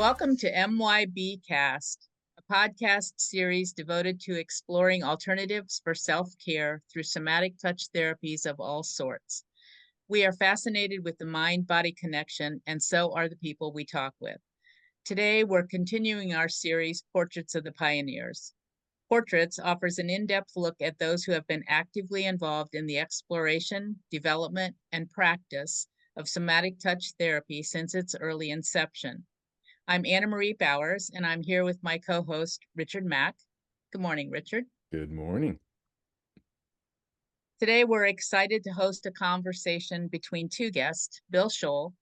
Welcome to MYBcast, a podcast series devoted to exploring alternatives for self-care through somatic touch therapies of all sorts. We are fascinated with the mind-body connection, and so are the people we talk with. Today, we're continuing our series, Portraits of the Pioneers. Portraits offers an in-depth look at those who have been actively involved in the exploration, development, and practice of somatic touch therapy since its early inception. I'm Anna Marie Bowers, and I'm here with my co-host, Richard Mack. Good morning, Richard. Good morning. Today, we're excited to host a conversation between two guests, Bill Scholl,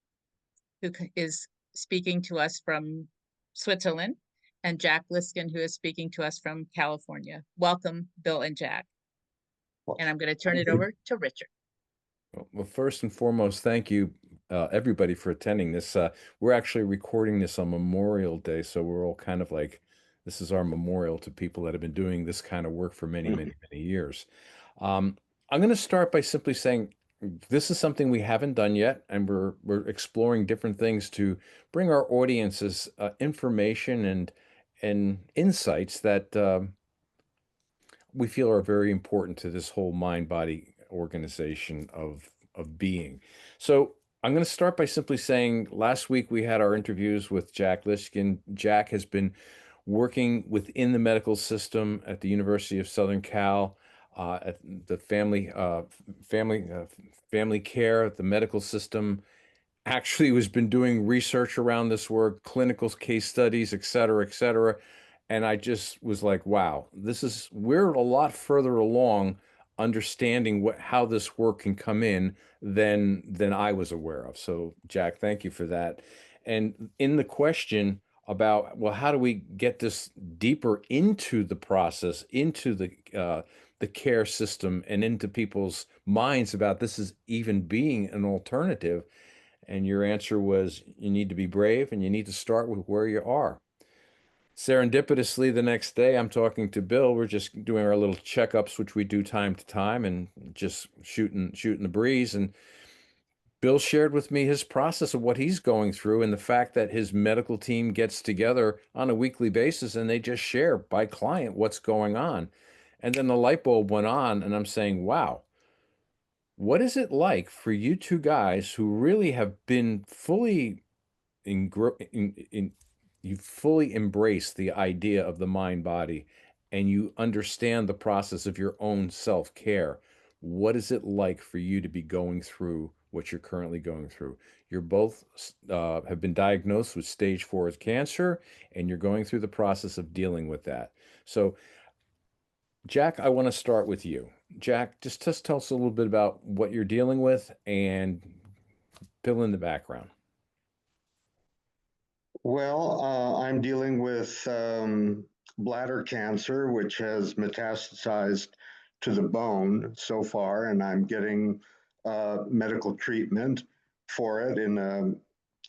who is speaking to us from Switzerland, and Jack Lisken, who is speaking to us from California. Welcome, Bill and Jack. And I'm going to turn it over to Richard. Well, first and foremost, thank you, everybody, for attending this. We're actually recording this on Memorial Day, so we're all kind of like, this is our memorial to people that have been doing this kind of work for many, many, many years. I'm going to start by simply saying this is something we haven't done yet, and we're exploring different things to bring our audiences information and insights that we feel are very important to this whole mind-body organization of being. So I'm going to start by simply saying last week we had our interviews with Jack Lisken. Jack has been working within the medical system at the University of Southern Cal, at the family care, the medical system. Actually, has been doing research around this work, clinical case studies, et cetera, and I just was like, wow, we're a lot further along understanding how this work can come in than I was aware of. So, Jack, thank you for that. And in the question about, well, how do we get this deeper into the process, into the care system, and into people's minds about this is even being an alternative? And your answer was you need to be brave and you need to start with where you are. Serendipitously, the next day, I'm talking to Bill. We're just doing our little checkups, which we do time to time, and just shooting the breeze. And Bill shared with me his process of what he's going through and the fact that his medical team gets together on a weekly basis and they just share by client what's going on. And then the light bulb went on, and I'm saying, wow, what is it like for you two guys who really have been fully you fully embrace the idea of the mind body and you understand the process of your own self-care? What is it like for you to be going through what you're currently going through? You're both have been diagnosed with stage 4 cancer, and you're going through the process of dealing with that. So, Jack, I want to start with you. Jack, just tell us a little bit about what you're dealing with and fill in the background. Well, I'm dealing with bladder cancer, which has metastasized to the bone so far, and I'm getting medical treatment for it in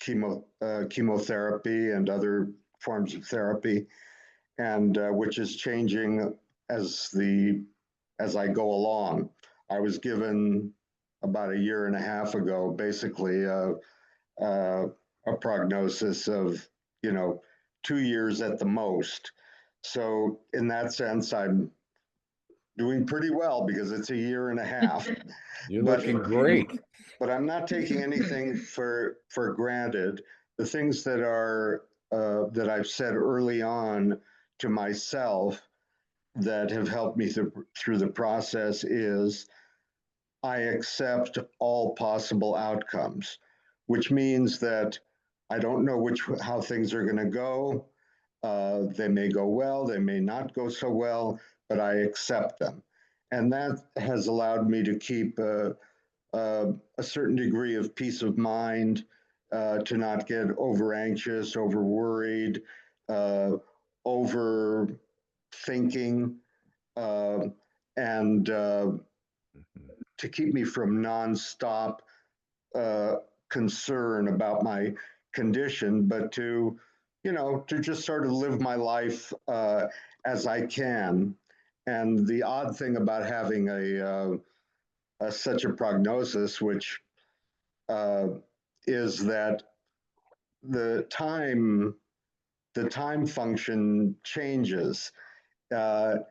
chemotherapy and other forms of therapy, and which is changing as I go along. I was given about a year and a half ago, basically, a prognosis of 2 years at the most. So in that sense, I'm doing pretty well because it's a year and a half. You're looking great. But I'm not taking anything for granted. The things that I've said early on to myself that have helped me through the process is I accept all possible outcomes, which means that I don't know how things are going to go. They may go well, they may not go so well, but I accept them. And that has allowed me to keep a certain degree of peace of mind, to not get over anxious, over worried, over thinking, and to keep me from nonstop concern about my condition, but to just sort of live my life as I can. And the odd thing about having such a prognosis, which is that the time the time function changes. The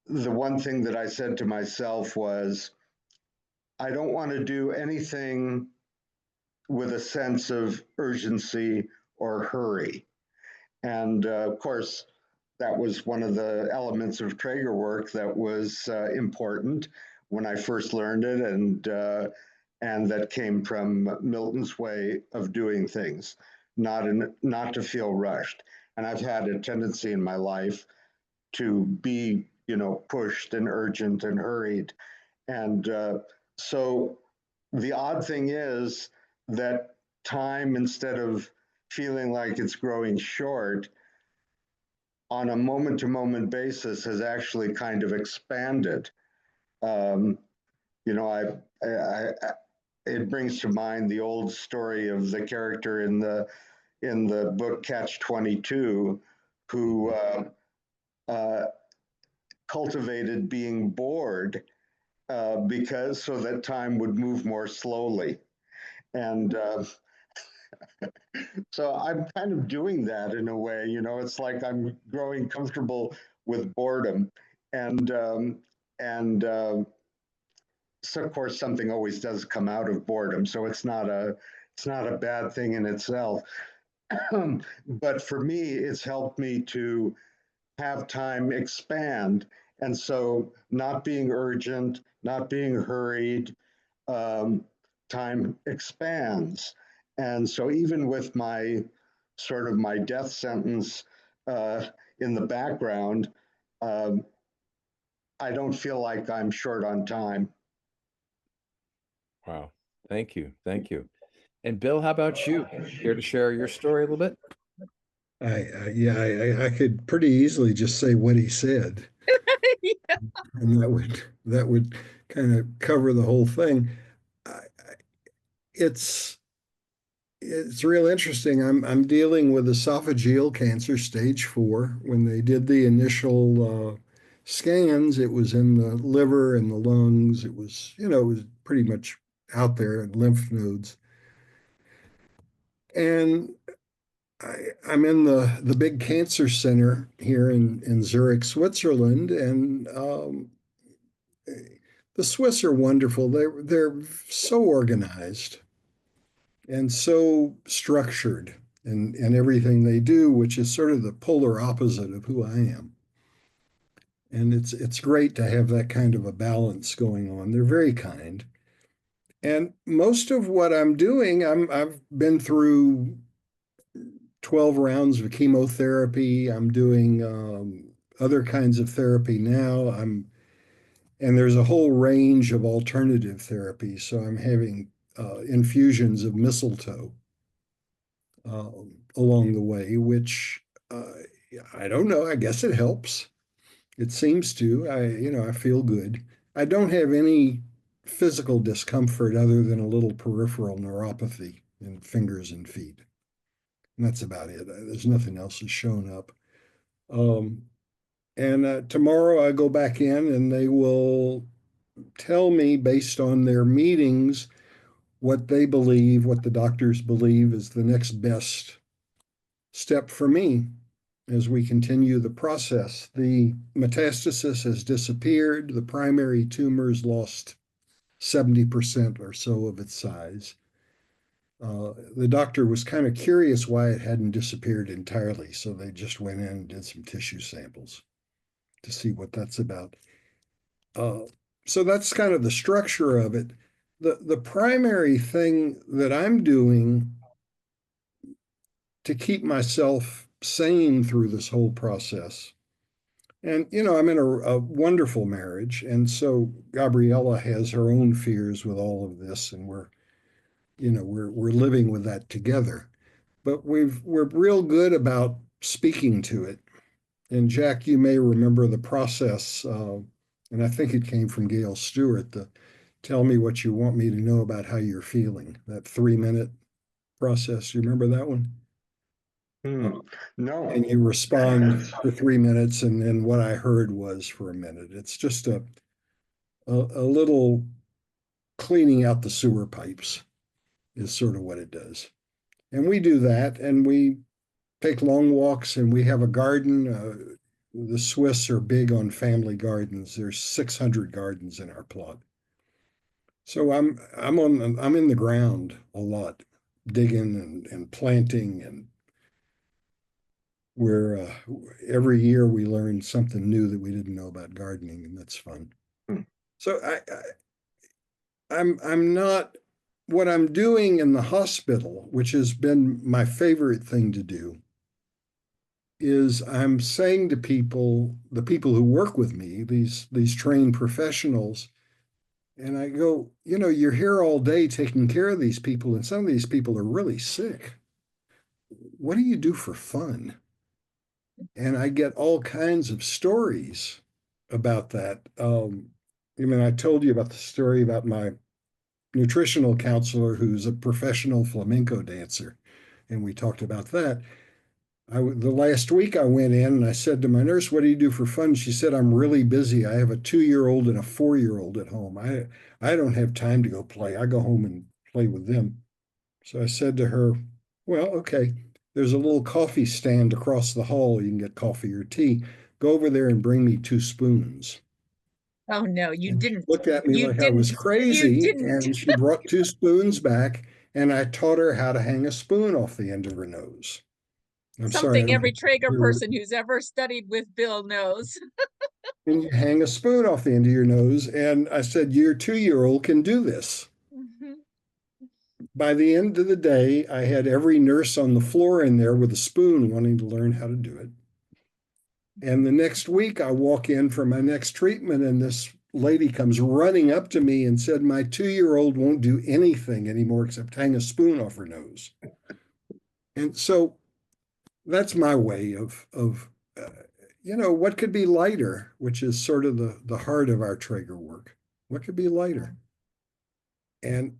one thing that I said to myself was, I don't want to do anything with a sense of urgency or hurry. And of course, that was one of the elements of Traeger work that was important when I first learned it, and that came from Milton's way of doing things, not to feel rushed. And I've had a tendency in my life to be, pushed and urgent and hurried. And so the odd thing is that time, instead of feeling like it's growing short, on a moment-to-moment basis has actually kind of expanded. It brings to mind the old story of the character in the book Catch 22, who cultivated being bored because so that time would move more slowly. And so I'm kind of doing that in a way. It's like I'm growing comfortable with boredom, and so of course something always does come out of boredom. So it's not a bad thing in itself. But for me, it's helped me to have time expand. And so not being urgent, not being hurried, time expands. And so even with my death sentence in the background, I don't feel like I'm short on time. Wow. Thank you. Thank you. And Bill, how about you? Care to share your story a little bit? I could pretty easily just say what he said, Yeah. and that would kind of cover the whole thing. I, it's it's real interesting. I'm dealing with esophageal cancer stage 4. When they did the initial scans, it was in the liver and the lungs. It was pretty much out there in lymph nodes. And I'm in the big cancer center here in Zurich, Switzerland, and the Swiss are wonderful. They're so organized and so structured in everything they do, which is sort of the polar opposite of who I am. And it's great to have that kind of a balance going on. They're very kind. And most of what I'm doing, I've been through 12 rounds of chemotherapy. I'm doing other kinds of therapy now. And there's a whole range of alternative therapies. So I'm having infusions of mistletoe uh, along the way, which I don't know. I guess it helps. It seems to. I feel good. I don't have any physical discomfort other than a little peripheral neuropathy in fingers and feet. And that's about it. There's nothing else that's shown up. Um, and tomorrow I go back in and they will tell me based on their meetings what they believe, what the doctors believe is the next best step for me as we continue the process. The metastasis has disappeared. The primary tumor's lost 70% or so of its size. The doctor was kind of curious why it hadn't disappeared entirely, so they just went in and did some tissue samples to see what that's about. Uh, so that's kind of the structure of it. The primary thing that I'm doing to keep myself sane through this whole process, and I'm in a wonderful marriage, and so Gabriella has her own fears with all of this, and we're living with that together. But we're real good about speaking to it. And Jack, you may remember the process, and I think it came from Gail Stewart, the tell me what you want me to know about how you're feeling, that 3-minute process. You remember that one? No. And you respond for 3 minutes, and then what I heard was for a minute. It's just a little cleaning out the sewer pipes is sort of what it does. And we do that, and we take long walks, and we have a garden. The Swiss are big on family gardens. There's 600 gardens in our plot. So I'm in the ground a lot, digging and planting, and we're every year we learn something new that we didn't know about gardening, and that's fun. Hmm. So I'm not what I'm doing in the hospital, which has been my favorite thing to do, is I'm saying to people, the people who work with me, these trained professionals, and I go, you're here all day taking care of these people, and some of these people are really sick. What do you do for fun? And I get all kinds of stories about that. I told you about the story about my nutritional counselor who's a professional flamenco dancer, and we talked about that. The last week I went in and I said to my nurse, "What do you do for fun?" She said, "I'm really busy. I have a 2-year-old and a 4-year-old at home. I don't have time to go play. I go home and play with them." So I said to her, "Well, okay, there's a little coffee stand across the hall. You can get coffee or tea. Go over there and bring me 2 spoons." Oh, no, you And she didn't. looked at me You like I was didn't. You crazy, didn't. and she brought 2 spoons back, and I taught her how to hang a spoon off the end of her nose. I'm sorry, I Something don't every have Traeger your person who's ever studied with Bill knows. and you hang a spoon off the end of your nose. And I said, "Your 2-year-old can do this." Mhm. By the end of the day, I had every nurse on the floor in there with a spoon wanting to learn how to do it. And the next week, I walk in for my next treatment, and this lady comes running up to me and said, "My 2-year-old won't do anything anymore except hang a spoon off her nose." And so that's my way of what could be lighter, which is sort of the heart of our Traeger work. What could be lighter? And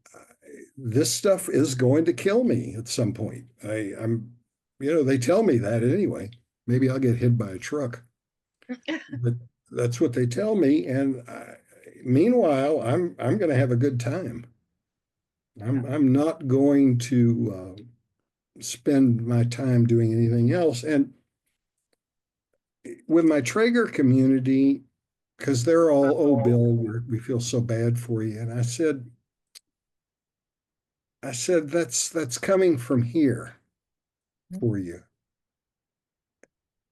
this stuff is going to kill me at some point. They tell me that anyway. Maybe I'll get hit by a truck, but that's what they tell me. And meanwhile, I'm going to have a good time. I'm not going to spend my time doing anything else. And with my Traeger community, because they're all, "Oh, Bill, we feel so bad for you." And I said, that's coming from here for you.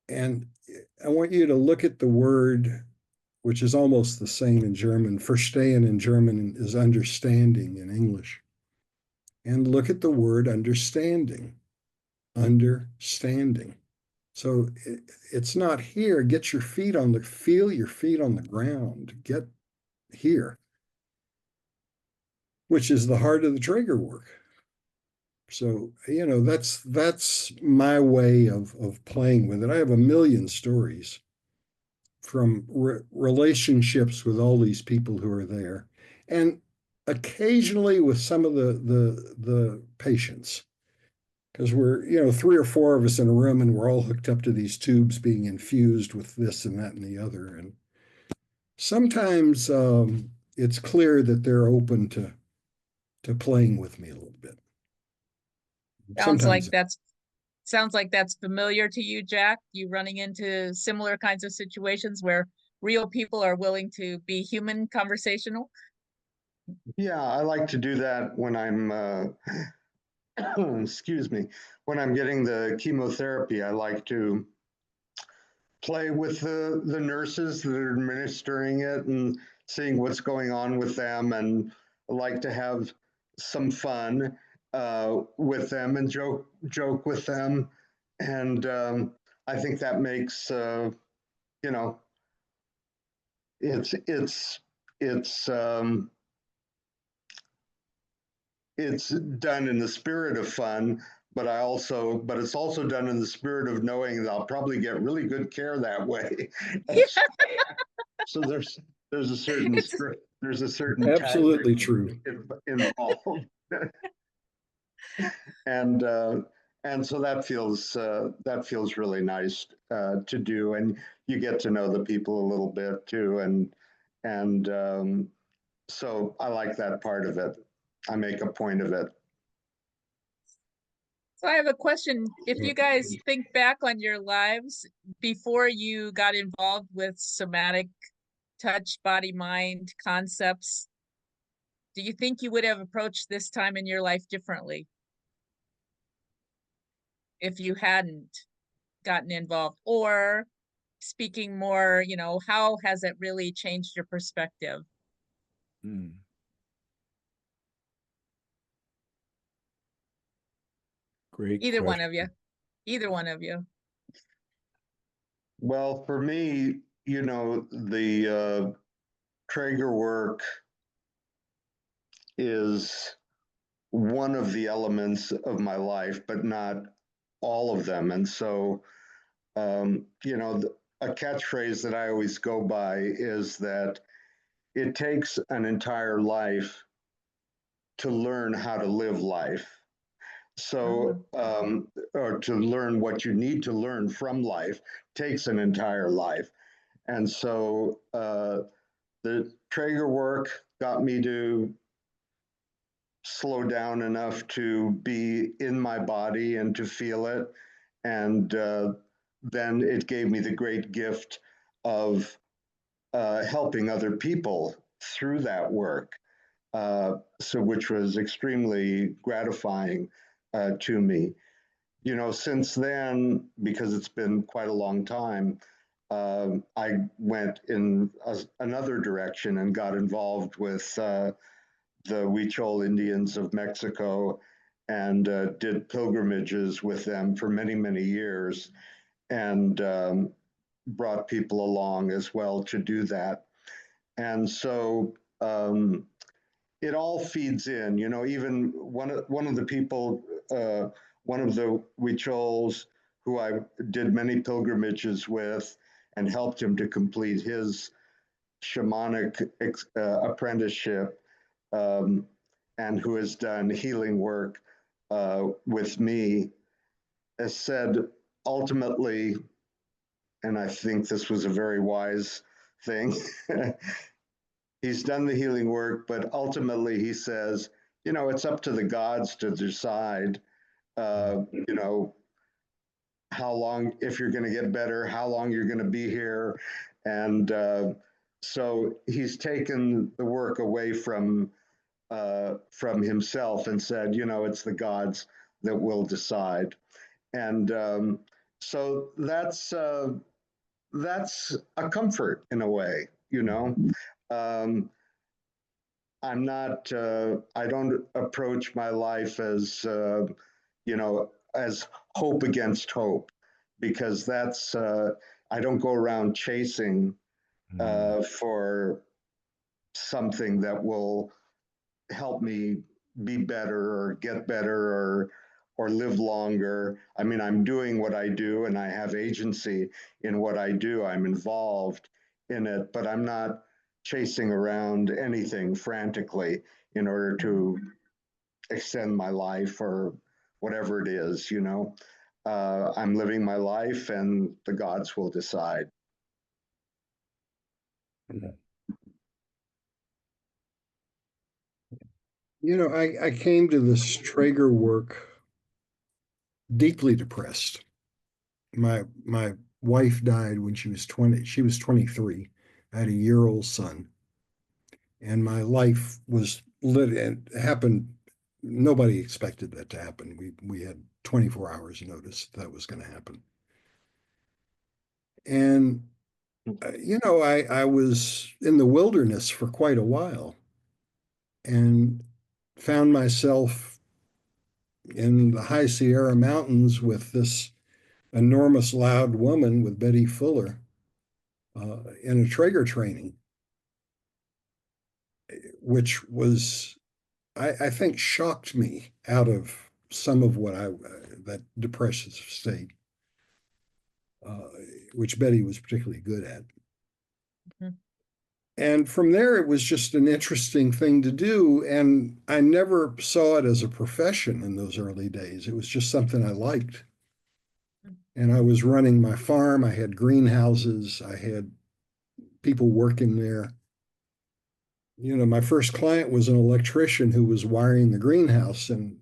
And I want you to look at the word, which is almost the same in German. Verstehen in German is understanding in English. And look at the word understanding. Understanding. So it's not here. Feel your feet on the ground. Get here, which is the heart of the Traeger work. So, that's my way of playing with it. I have a million stories from relationships with all these people who are there, and occasionally with some of the patients, because we're 3 or 4 of us in a room, and we're all hooked up to these tubes being infused with this and that and the other. And sometimes it's clear that they're open to playing with me a little bit. Sounds like Sometimes that's familiar to you, Jack. You running into similar kinds of situations where real people are willing to be human conversational? Yeah, I like to do that when I'm, excuse me, when I'm getting the chemotherapy. I like to play with the nurses that are administering it and seeing what's going on with them. And I like to have some fun with them and joke with them. And I think that makes, you know, it's it's um, it's done in the spirit of fun, but it's also done in the spirit of knowing that I'll probably get really good care that way. So there's a certain It's there's a certain tactic absolutely true. involved, and so that feels really nice to do, and you get to know the people a little bit too, and so I like that part of it. I make a point of it. So I have a question. If you guys think back on your lives before you got involved with somatic touch, body, mind concepts, do you think you would have approached this time in your life differently if you hadn't gotten involved? Or speaking more, how has it really changed your perspective? Great Either one question. of you. Either one of you. Well, for me, the Traeger work is one of the elements of my life, but not all of them. And so, a catchphrase that I always go by is that it takes an entire life to learn how to live life. So, or to learn what you need to learn from life takes an entire life. And so the Traeger work got me to slow down enough to be in my body and to feel it. And then it gave me the great gift of helping other people through that work. So which was extremely gratifying to me. Since then, because it's been quite a long time, I went in another direction and got involved with the Huichol Indians of Mexico and did pilgrimages with them for many, many years and brought people along as well to do that. And so it all feeds in, even one of the people, one of the Huichols who I did many pilgrimages with and helped him to complete his shamanic apprenticeship, and who has done healing work with me, has said ultimately, and I think this was a very wise thing, he's done the healing work, but ultimately he says, it's up to the gods to decide, how long, if you're going to get better, how long you're going to be here. And so he's taken the work away from himself and said, it's the gods that will decide. And so that's a comfort in a way, I'm not, I don't approach my life as, as hope against hope, because that's, I don't go around chasing for something that will help me be better or get better or live longer. I mean, I'm doing what I do and I have agency in what I do. I'm involved in it, but I'm not chasing around anything frantically in order to extend my life or whatever it is, I'm living my life and the gods will decide. I came to this Traeger work deeply depressed. My wife died when she was 20. She was 23. I had a year-old son. And my life was lit. It happened. Nobody expected that to happen. We had 24 hours notice that was going to happen. And I was in the wilderness for quite a while and found myself in the high Sierra Mountains with this enormous loud woman with Betty Fuller in a Traeger training, which was, I think, shocked me out of some of what that depressive state, which Betty was particularly good at. Mhm. And from there, it was just an interesting thing to do. And I never saw it as a profession in those early days. It was just something I liked. And I was running my farm. I had greenhouses. I had people working there. My first client was an electrician who was wiring the greenhouse. And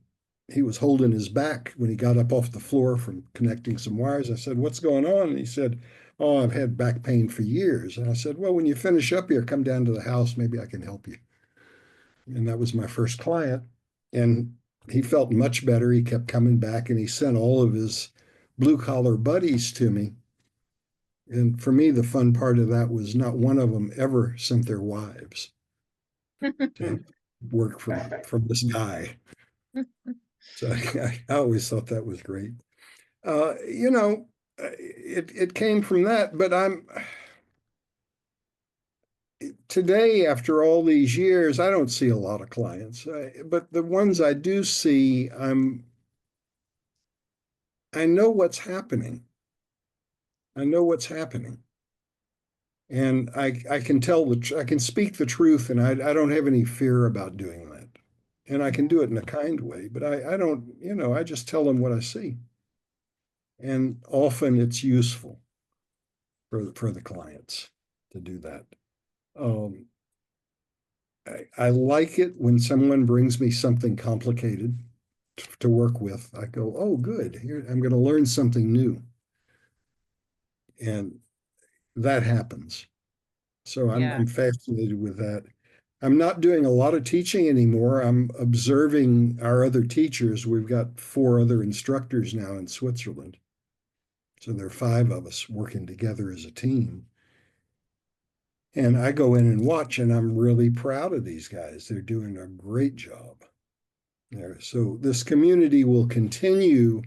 he was holding his back when he got up off the floor from connecting some wires. I said, "What's going on?" And he said, "Oh, I've had back pain for years." And I said, "Well, when you finish up here, come down to the house. Maybe I can help you." And that was my first client. And he felt much better. He kept coming back, and he sent all of his blue collar buddies to me. And for me, the fun part of that was not one of them ever sent their wives to work from this guy. So I always thought that was great. You know, it came from that, but today, after all these years, I don't see a lot of clients, but the ones I do see, I know what's happening. I know what's happening. And I can I can speak the truth, and I don't have any fear about doing that. And I can do it in a kind way, but I don't, I just tell them what I see. And often it's useful for the clients to do that. I like it when someone brings me something complicated to work with. I go, "Oh, good. Here, I'm going to learn something new." And that happens. So Yeah. I'm fascinated with that. I'm not doing a lot of teaching anymore. I'm observing our other teachers. We've got 4 other instructors now in Switzerland. So there are 5 of us working together as a team. And I go in and watch, and I'm really proud of these guys. They're doing a great job there. So this community will continue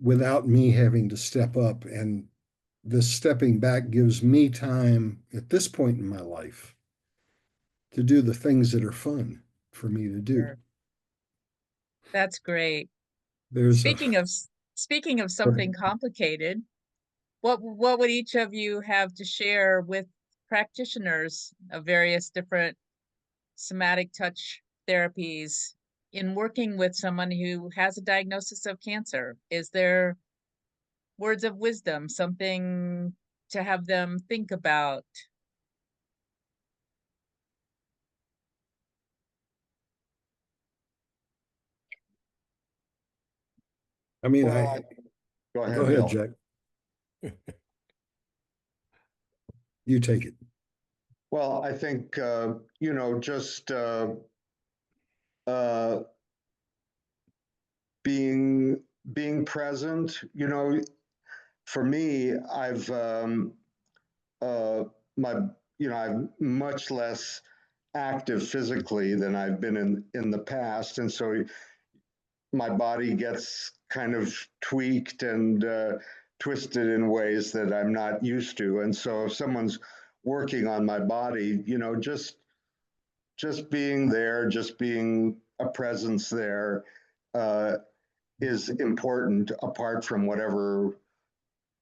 without me having to step up. And this stepping back gives me time at this point in my life to do the things that are fun for me to do. Sure. That's great. There's Speaking of something complicated, what would each of you have to share with practitioners of various different somatic touch therapies in working with someone who has a diagnosis of cancer? Is there words of wisdom, something to have them think about? I mean, Well, go go ahead, Bill. Jack. You take it. Well, I think, just being present, for me, I've I'm much less active physically than I've been in the past, and so my body gets kind of tweaked and twisted in ways that I'm not used to. And so if someone's working on my body, just being there, just being a presence there is important apart from whatever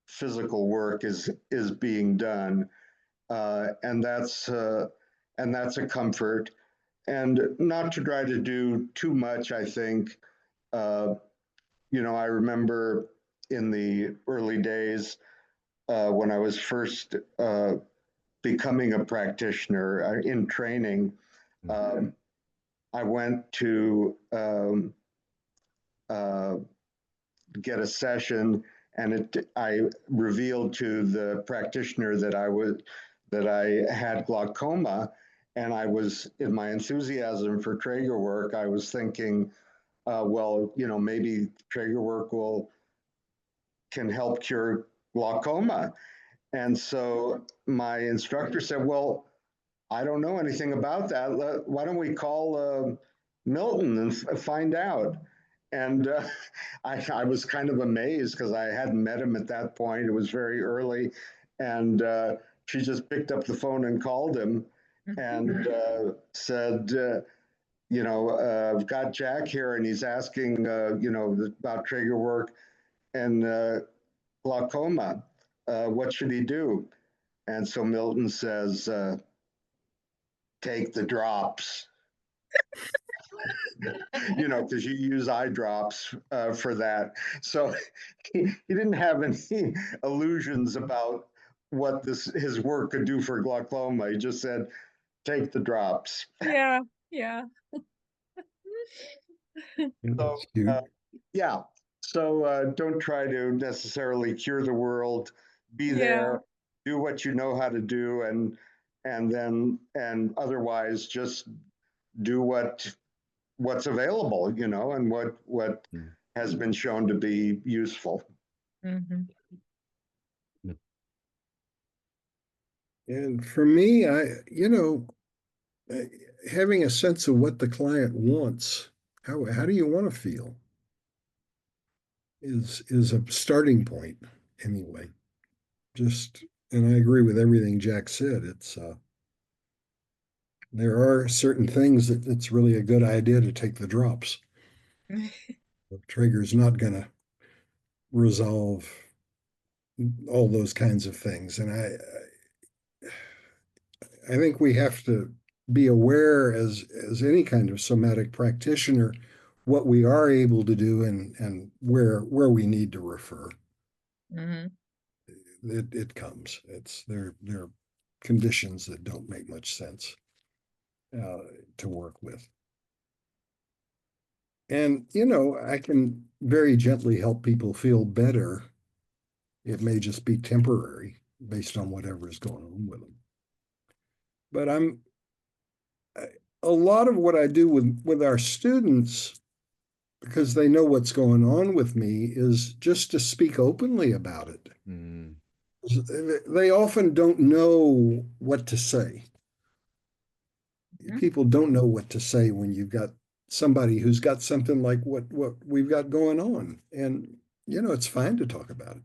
physical work is being done. And that's a comfort. And not to try to do too much, I think. I remember in the early days when I was first becoming a practitioner in training, I went to get a session, and I revealed to the practitioner that I had glaucoma, and I was, in my enthusiasm for Traeger work, I was thinking, well, maybe Traeger work can help cure glaucoma. And so my instructor said, "Well, I don't know anything about that. Why don't we call Milton and find out?" And I was kind of amazed because I hadn't met him at that point. It was very early. And she just picked up the phone and called him and said, I've got Jack here, and he's asking, about Traeger work and glaucoma. What should he do? And so Milton says, take the drops. Because you use eye drops for that. So he didn't have any illusions about what his work could do for glaucoma. He just said, take the drops. Yeah, yeah. So, cute. yeah. So don't try to necessarily cure the world. Be Yeah. there, do what you know how to do, and otherwise just do what's available, and what has been shown to be useful. Mhm. And for me, having a sense of what the client wants, how do you want to feel, is a starting point anyway. And I agree with everything Jack said. There are certain things that it's really a good idea to take the drops. The trigger's not going to resolve all those kinds of things. And I think we have to be aware as any kind of somatic practitioner what we are able to do and where we need to refer. Mhm. It comes. There are conditions that don't make much sense to work with. And I can very gently help people feel better. It may just be temporary based on whatever is going on with them. But a lot of what I do with our students, because they know what's going on with me, is just to speak openly about it. Mm. They often don't know what to say. Mhm. People don't know what to say when you've got somebody who's got something like what we've got going on. And it's fine to talk about it.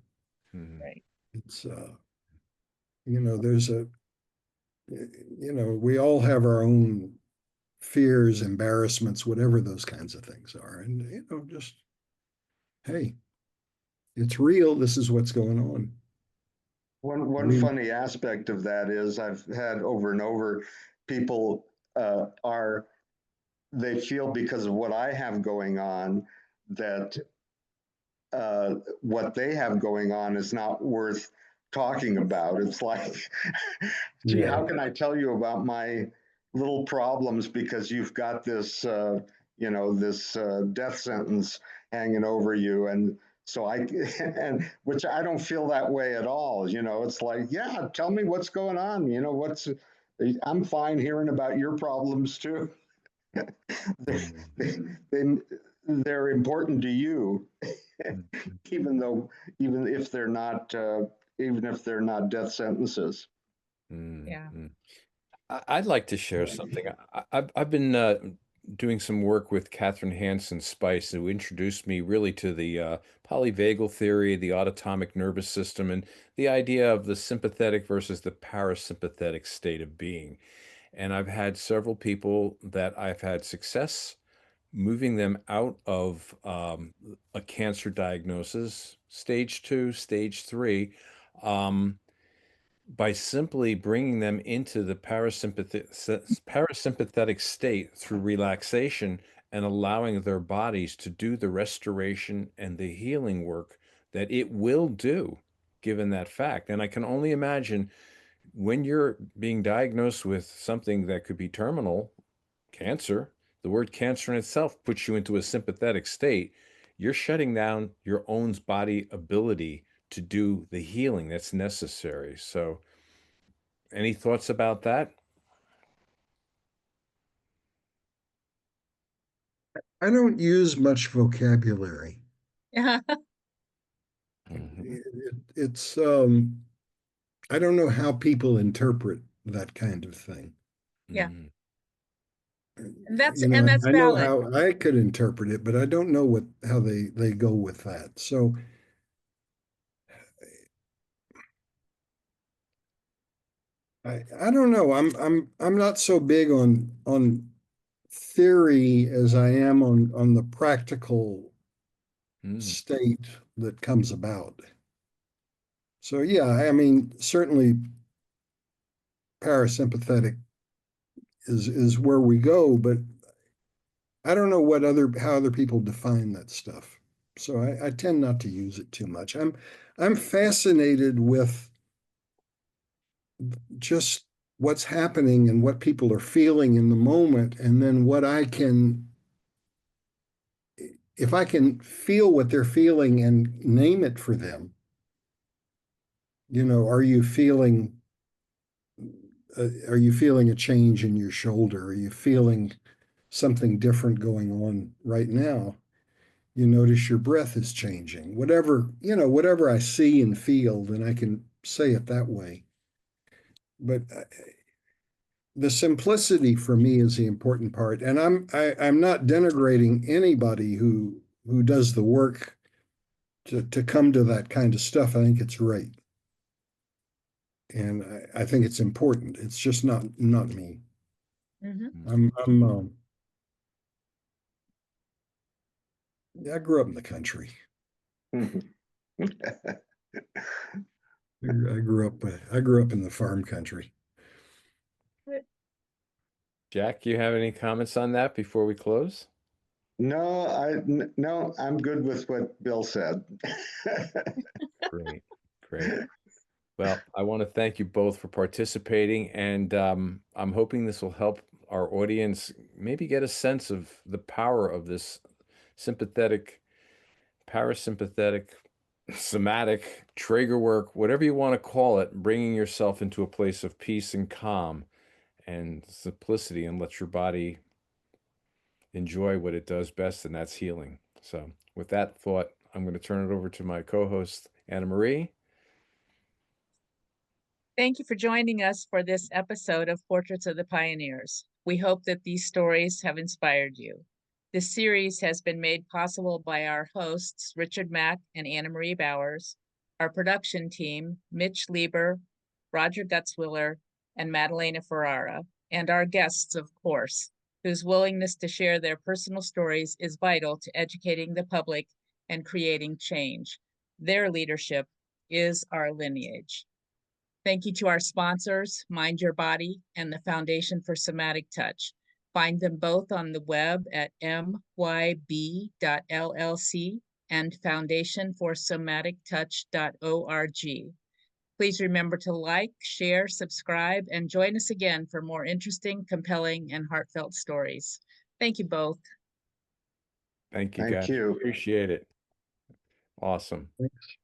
Mm. Right. It's there's we all have our own fears, embarrassments, whatever those kinds of things are. And just, hey, it's real. This is what's going on. One We funny aspect of that is I've had over and over people they feel because of what I have going on that what they have going on is not worth talking about. It's like, gee, Yeah. how can I tell you about my little problems because you've got this, this death sentence hanging over you, and so and which I don't feel that way at all. It's like, yeah, tell me what's going on. I'm fine hearing about your problems too. they, Mm. they, they're important to you, Mm. even if they're not death sentences. Mm. Yeah. Mm. I'd like to share something. I've been doing some work with Catherine Hanson Spice, who introduced me really to the polyvagal theory, the autonomic nervous system, and the idea of the sympathetic versus the parasympathetic state of being. And I've had several people that I've had success moving them out of a cancer diagnosis, stage 2, stage 3. By simply bringing them into the parasympathetic state through relaxation and allowing their bodies to do the restoration and the healing work that it will do, given that fact. And I can only imagine when you're being diagnosed with something that could be terminal, cancer, the word cancer in itself puts you into a sympathetic state. You're shutting down your own body ability to do the healing that's necessary. So, any thoughts about that? I don't use much vocabulary. Yeah. Mhm. It's I don't know how people interpret that kind of thing. Yeah. Mm. And that's I know valid. how I could interpret it, but I don't know how they go with that. So I don't know. I'm not so big on theory as I am on the practical Mm. state that comes about. So yeah, I mean, certainly parasympathetic is where we go, but I don't know how other people define that stuff. So I tend not to use it too much. I'm fascinated with just what's happening and what people are feeling in the moment, and then what I can if I can feel what they're feeling and name it for them, are you feeling a change in your shoulder? Are you feeling something different going on right now? You notice your breath is changing. Whatever I see and feel, then I can say it that way. But the simplicity for me is the important part. And I'm not denigrating anybody who does the work to come to that kind of stuff. I think it's right. And I think it's important. It's just not me. Mhm. I grew up in the country. I grew up in the farm country. Jack, you have any comments on that before we close? No, I'm good with what Bill said. Great, great. Well, I want to thank you both for participating, and I'm hoping this will help our audience maybe get a sense of the power of this sympathetic, parasympathetic, somatic, Traeger work, whatever you want to call it, bringing yourself into a place of peace and calm and simplicity, and let your body enjoy what it does best, and that's healing. So with that thought, I'm going to turn it over to my co-host, Anna Marie. Thank you for joining us for this episode of Portraits of the Pioneers. We hope that these stories have inspired you. This series has been made possible by our hosts, Richard Mack and Anna Marie Bowers, our production team, Mitch Lieber, Roger Gutzwiller, and Madalena Ferrara, and our guests, of course, whose willingness to share their personal stories is vital to educating the public and creating change. Their leadership is our lineage. Thank you to our sponsors, Mind Your Body and the Foundation for Somatic Touch. Find them both on the web at myb.llc and foundationforsomatictouch.org. Please remember to like, share, subscribe, and join us again for more interesting, compelling, and heartfelt stories. Thank you both. Thank you, Thank guys. you. Appreciate it. Awesome. Thanks.